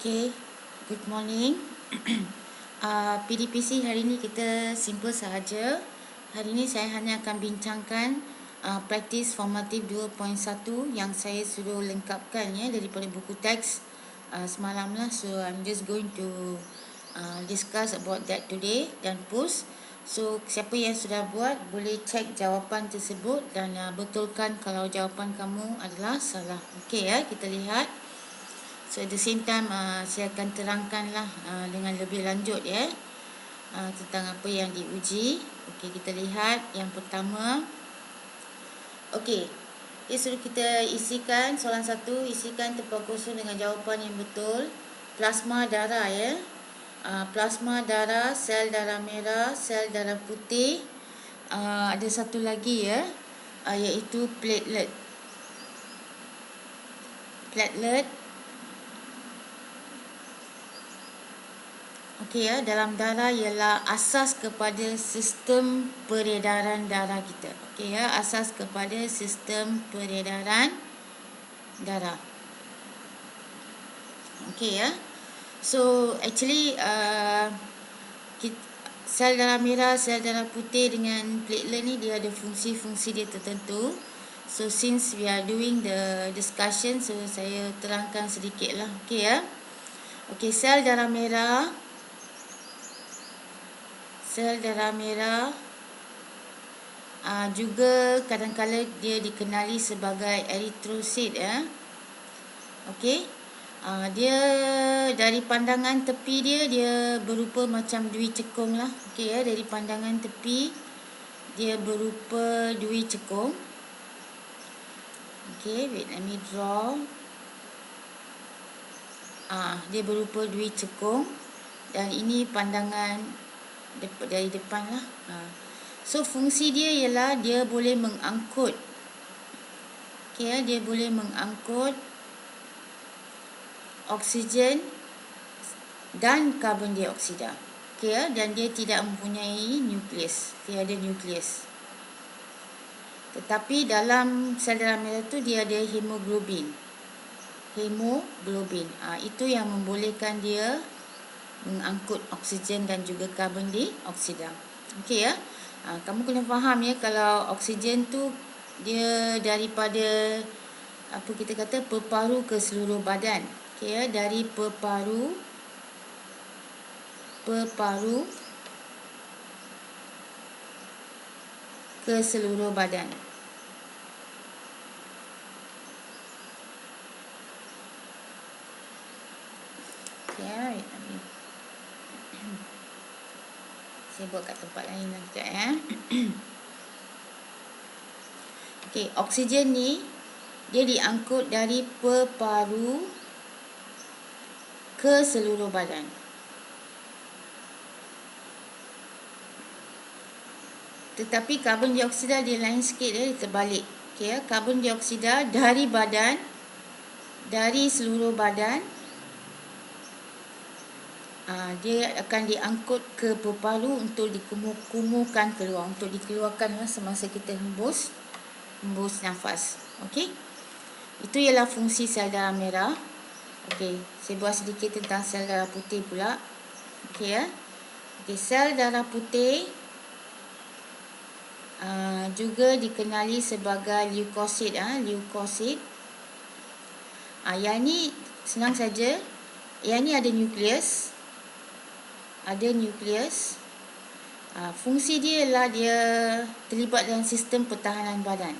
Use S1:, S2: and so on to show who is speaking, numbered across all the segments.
S1: Okay, good morning. PDPC hari ini kita simple sahaja. Hari ini saya hanya akan bincangkan praktis formatif 2.1 yang saya suruh lengkapkan ya daripada buku teks semalam lah. So I'm just going to discuss about that today dan post. So siapa yang sudah buat boleh cek jawapan tersebut dan betulkan kalau jawapan kamu adalah salah. Okay ya, kita lihat. So at the same time saya akan terangkanlah dengan lebih lanjut ya tentang apa yang diuji. Okey, kita lihat yang pertama. Okey. Suruh kita isikan soalan 1, isikan tempat kosong dengan jawapan yang betul. Plasma darah ya. Plasma darah, sel darah merah, sel darah putih. Ada satu lagi ya, iaitu platelet. Platelet. Okey ya, dalam darah ialah asas kepada sistem peredaran darah kita. Okey ya, asas kepada sistem peredaran darah. Okey ya. So actually sel darah merah, sel darah putih dengan platelet ni dia ada fungsi-fungsi dia tertentu. So since we are doing the discussion, so saya terangkan sedikitlah. Okey ya. Okey, sel darah merah. Sel darah merah juga kadang-kadang dia dikenali sebagai eritrosit ya. Okey. Dia dari pandangan tepi dia berupa macam dui cekung lah. Okey ya, dari pandangan tepi dia berupa dui cekung. Okey, wait, let me draw. Dia berupa dui cekung dan ini pandangan dari depan lah. So fungsi dia ialah dia boleh mengangkut. Okey ya, dia boleh mengangkut oksigen dan karbon dioksida. Okey ya, dan dia tidak mempunyai nukleus, tiada nukleus. Tetapi dalam sel darah merah tu dia ada hemoglobin. Hemoglobin. Itu yang membolehkan dia mengangkut oksigen dan juga karbon dioksida. Okey ya. Kamu kena faham ya, kalau oksigen tu dia daripada apa kita kata peparu ke seluruh badan. Okey ya, dari peparu ke seluruh badan. Okey ya. Saya buat kat tempat lain lah sekejap ya. Okey, oksigen ni dia diangkut dari peparu ke seluruh badan. Tetapi karbon dioksida dia lain sikit dia terbalik. Okey ya, karbon dioksida dari badan, dari seluruh badan, dia akan diangkut ke peparu untuk dikumukan keluar, untuk dikeluarkan semasa kita hembus nafas. Okey. Itu ialah fungsi sel darah merah. Okey, saya buat sedikit tentang sel darah putih pula. Okey ya. Okey, sel darah putih juga dikenali sebagai leukosit. Leukosit. Yang ni senang saja. Yang ni ada nukleus. Fungsi dia ialah dia terlibat dalam sistem pertahanan badan.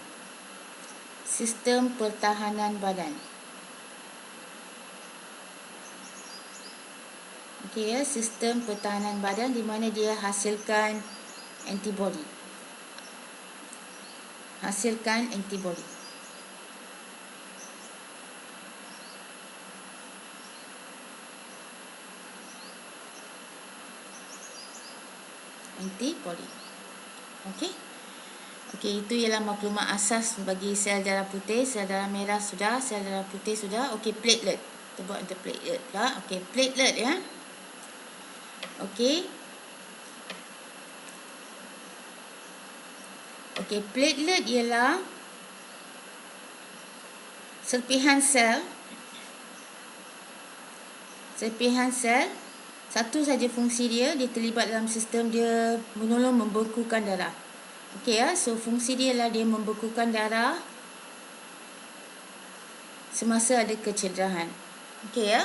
S1: Sistem pertahanan badan. Okey ya, sistem pertahanan badan di mana dia hasilkan antibody. Antibody. Okey. Okey, itu ialah maklumat asas bagi sel darah putih. Sel darah merah sudah, sel darah putih sudah. Okey, platelet. Kita buat untuk platelet pula. Okey, platelet ya. Okey. Okey, platelet ialah serpihan sel serpihan sel. Satu saja fungsi dia, dia terlibat dalam sistem, dia menolong membekukan darah. Okey ya, so fungsi dia ialah dia membekukan darah semasa ada kecederaan. Okey ya,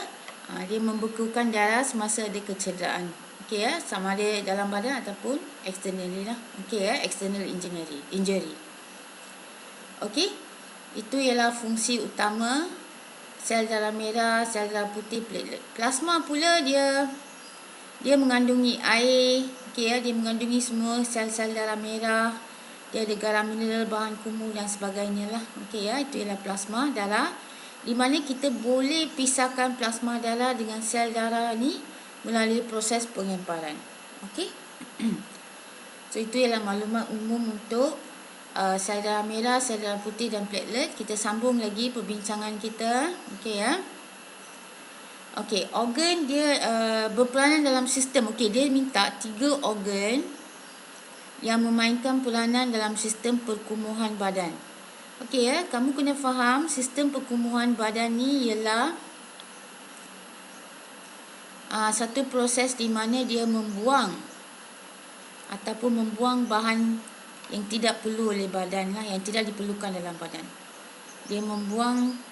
S1: dia membekukan darah semasa ada kecederaan. Okey ya, sama ada dalam badan ataupun externally lah. Okey ya, external injury. Okey, itu ialah fungsi utama sel darah merah, sel darah putih, platelet. Plasma pula dia mengandungi air. Okey ya, dia mengandungi semua sel-sel darah merah. Dia ada garam mineral, bahan kumuh dan sebagainya lah. Okey ya, itu ialah plasma darah, di mana kita boleh pisahkan plasma darah dengan sel darah ni melalui proses pengemparan. Okey. So itu ialah maklumat umum untuk sel darah merah, sel darah putih dan platelet. Kita sambung lagi perbincangan kita. Okey ya. Okey, organ dia berperanan dalam sistem. Okey, dia minta 3 organ yang memainkan peranan dalam sistem perkumuhan badan. Okey ya, kamu kena faham sistem perkumuhan badan ni ialah satu proses di mana dia membuang ataupun membuang bahan yang tidak perlu oleh badan lah, yang tidak diperlukan dalam badan. Dia membuang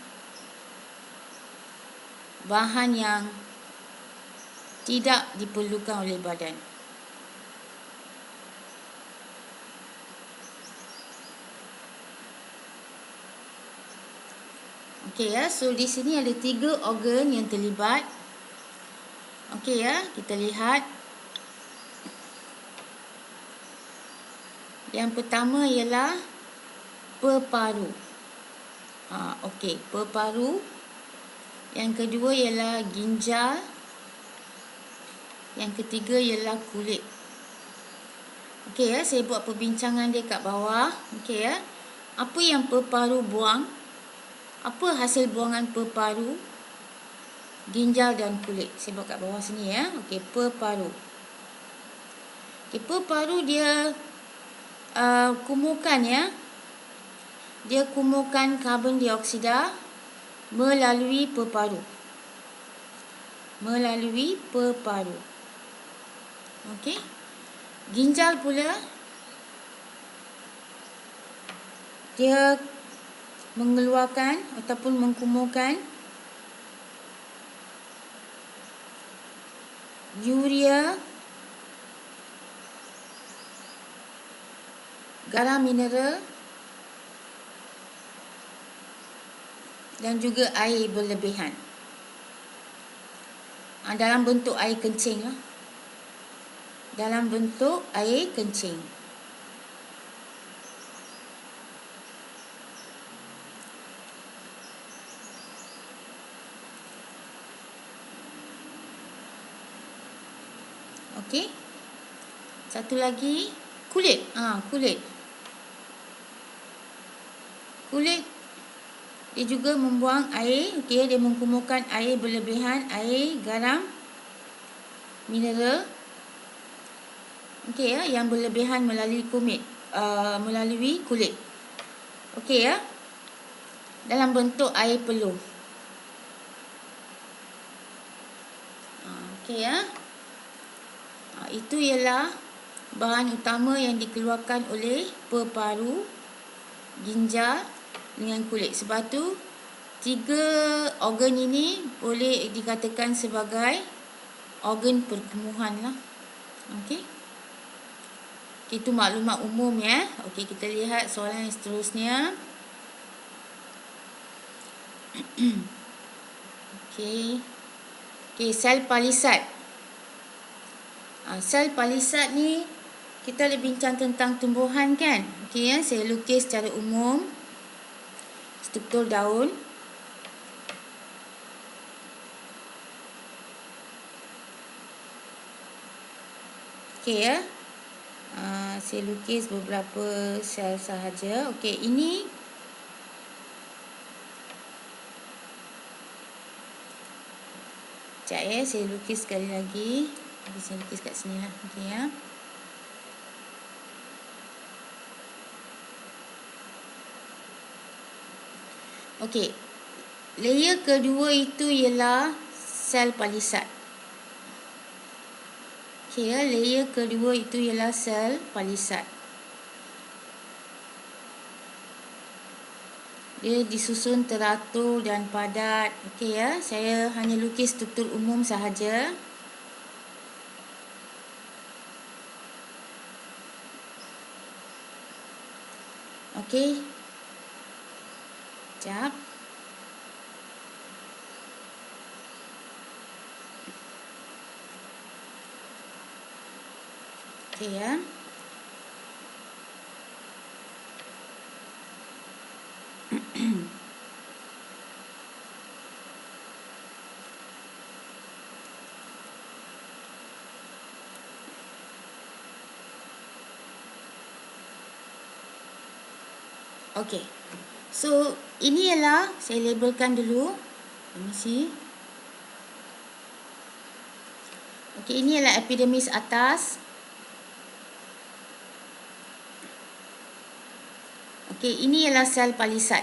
S1: bahan yang tidak diperlukan oleh badan. Okey ya, so di sini ada 3 organ yang terlibat. Okey ya, kita lihat. Yang pertama ialah peparu. Okey, peparu. Yang kedua ialah ginjal. Yang ketiga ialah kulit. Okey ya, saya buat perbincangan dia kat bawah. Okey ya. Apa yang peparu buang? Apa hasil buangan peparu? Ginjal dan kulit. Saya buat kat bawah sini ya. Okey, peparu. Okey, peparu dia kumuhkan ya. Dia kumuhkan karbon dioksida melalui peparu. Melalui peparu. Okey. Ginjal pula dia mengeluarkan ataupun mengkumuhkan urea, garam mineral dan juga air berlebihan. Dalam bentuk air kencing lah. Dalam bentuk air kencing. Okey. Satu lagi, kulit. Kulit. Kulit dia juga membuang air. Okey, dia mengkumuhkan air berlebihan, air, garam, mineral. Okey ya, yang berlebihan melalui kulit. Okey ya. Dalam bentuk air peluh. Okey ya. Itu ialah bahan utama yang dikeluarkan oleh peparu, ginjal dengan kulit. Sebab tu 3 organ ini boleh dikatakan sebagai organ perkumuhan lah. Okey. Itu maklumat umum ya. Okey, kita lihat soalan yang seterusnya. Okey. Okey, sel palisat. Sel palisat ni kita ada bincang tentang tumbuhan kan. Okey ya, saya lukis secara umum struktur daun. Okey ya. Saya lukis beberapa sel sahaja. Okey, ini sekejap ya, saya lukis sekali lagi. Saya lukis kat sini lah. Okey ya. Okey. Layer kedua itu ialah sel palisat. Okey ya, layer kedua itu ialah sel palisat. Dia disusun teratur dan padat. Okey ya, saya hanya lukis struktur umum sahaja. Okey. Sekejap. Okey ya. Okey. So, ini ialah saya labelkan dulu. Permisi. Okey, ini ialah epidermis atas. Okey, ini ialah sel palisat.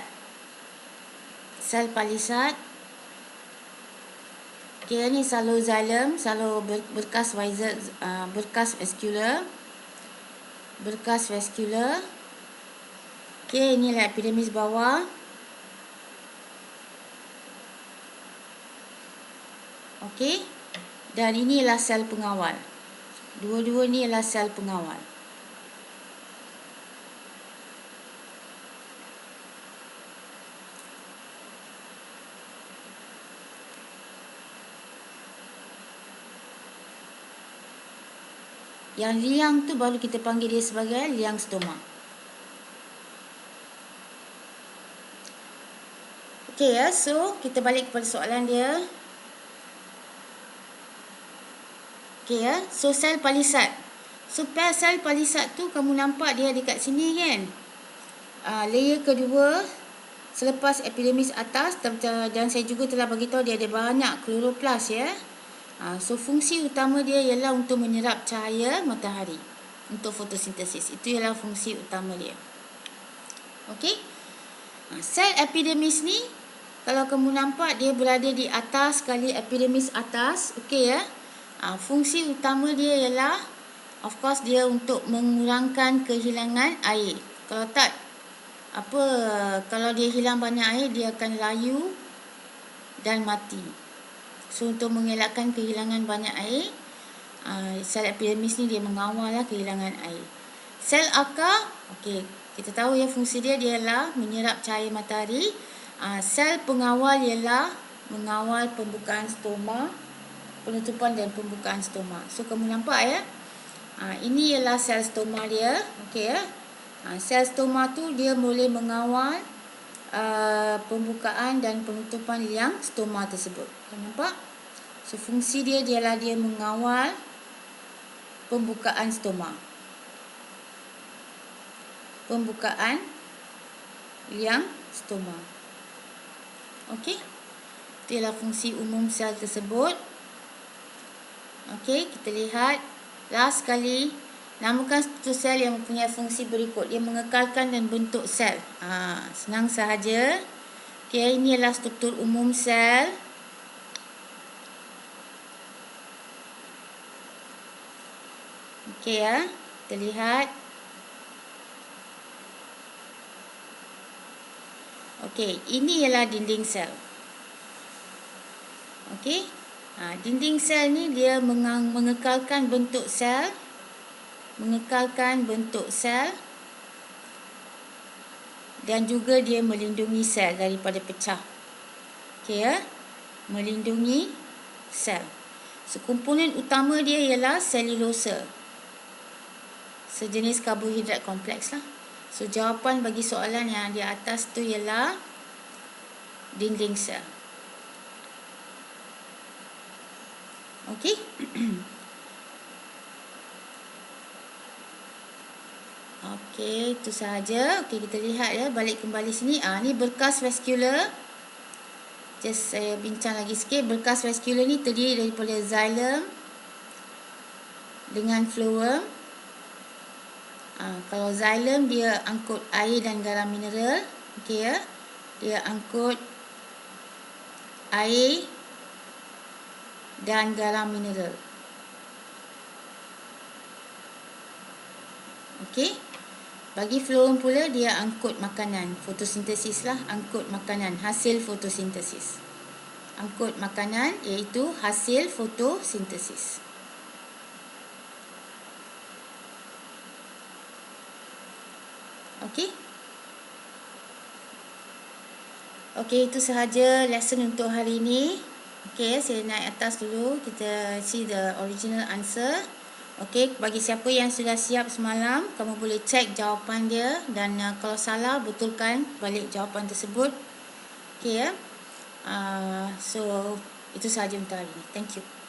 S1: Sel palisat. Okey, ini xylem, berkas vascular. Berkas vascular. Okey, ini adalah epidermis bawah. Okey. Dan ini ialah sel pengawal. Dua-dua ni ialah sel pengawal. Yang liang tu baru kita panggil dia sebagai liang stoma. Okey ya, so kita balik kepada soalan dia. Okey ya, so sel palisat. So sel palisat tu kamu nampak dia dekat sini kan? Layer kedua selepas epidermis atas, dan saya juga telah beritahu dia ada banyak kloroplas ya. So fungsi utama dia ialah untuk menyerap cahaya matahari untuk fotosintesis. Itu ialah fungsi utama dia. Okey. Sel epidermis ni kalau kamu nampak dia berada di atas sekali epidermis atas, okey ya. Fungsi utama dia ialah of course dia untuk mengurangkan kehilangan air. Kalau tak kalau dia hilang banyak air, dia akan layu dan mati. So untuk mengelakkan kehilangan banyak air, sel epidermis ni dia mengawallah kehilangan air. Sel akar, okey, kita tahu ya fungsi dia ialah menyerap cahaya matahari. Sel pengawal ialah mengawal pembukaan stoma, penutupan dan pembukaan stoma. So kamu nampak ya. Ini ialah sel stoma dia. Okey ya. Sel stoma tu dia boleh mengawal pembukaan dan penutupan liang stoma tersebut. Kamu nampak? So fungsi dia ialah dia mengawal pembukaan stoma. Pembukaan liang stoma. Okey. Itu ialah fungsi umum sel tersebut. Okey, kita lihat last sekali. Namakan struktur sel yang mempunyai fungsi berikut. Dia mengekalkan dan bentuk sel. Senang sahaja. Okey, ini adalah struktur umum sel. Okey ya, kita lihat. Okey, ini ialah dinding sel. Okey. Dinding sel ni dia mengekalkan bentuk sel. Mengekalkan bentuk sel. Dan juga dia melindungi sel daripada pecah. Okey ya. Melindungi sel. So, komponen utama dia ialah selulosa. Sejenis karbohidrat kompleks lah. So, jawapan bagi soalan yang di atas tu ialah dinding sel. Okey. Okey, itu sahaja. Okey, kita lihat ya, balik kembali sini. Ni berkas vascular. Just saya bincang lagi sikit. Berkas vascular ni terdiri daripada xylem dengan phloem. Kalau xylem dia angkut air dan garam mineral. Okey ya. Dia angkut air dan garam mineral. Okey. Bagi fluorun pula, dia angkut makanan, fotosintesis lah, angkut makanan, hasil fotosintesis. Angkut makanan iaitu hasil fotosintesis. Okey. Okey, itu sahaja lesson untuk hari ini. Okey, saya naik atas dulu, kita see the original answer. Okey, bagi siapa yang sudah siap semalam, kamu boleh cek jawapan dia dan kalau salah, betulkan balik jawapan tersebut. Okey ya. So, itu sahaja untuk hari ini. Thank you.